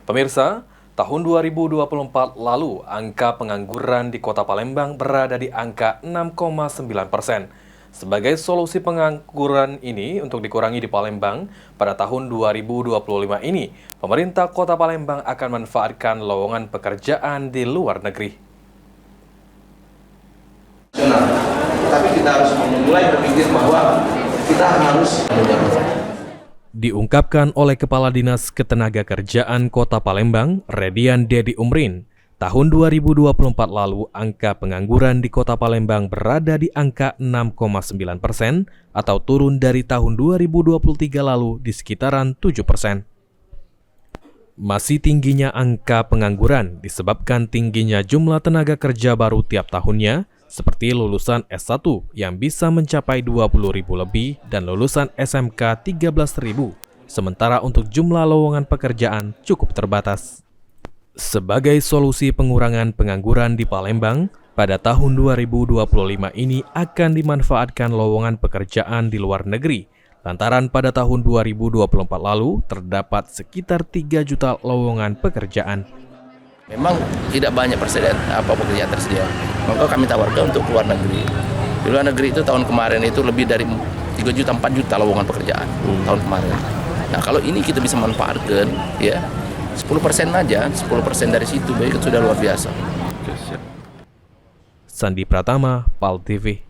Pemirsa, tahun 2024 lalu angka pengangguran di Kota Palembang berada di angka 6,9%. Sebagai solusi pengangguran ini untuk dikurangi di Palembang, pada tahun 2025 ini, pemerintah Kota Palembang akan memanfaatkan lowongan pekerjaan di luar negeri. Tapi kita harus mulai berpikir bahwa kita harus Diungkapkan oleh Kepala Dinas Ketenagakerjaan Kota Palembang, Redian Dedi Umrin, tahun 2024 lalu angka pengangguran di Kota Palembang berada di angka 6,9% atau turun dari tahun 2023 lalu di sekitaran 7%. Masih tingginya angka pengangguran disebabkan tingginya jumlah tenaga kerja baru tiap tahunnya, seperti lulusan S1 yang bisa mencapai 20.000 lebih dan lulusan SMK 13.000, sementara untuk jumlah lowongan pekerjaan cukup terbatas. Sebagai solusi pengurangan pengangguran di Palembang, pada tahun 2025 ini akan dimanfaatkan lowongan pekerjaan di luar negeri, lantaran pada tahun 2024 lalu terdapat sekitar 3 juta lowongan pekerjaan. memang tidak banyak pekerjaan tersedia. Maka kami tawarkan untuk luar negeri. Di luar negeri itu tahun kemarin itu lebih dari 3 juta 4 juta lowongan pekerjaan tahun kemarin. Nah, kalau ini kita bisa manfaatkan ya 10% aja, 10% dari situ baik sudah luar biasa. Sandi Pratama, PAL TV.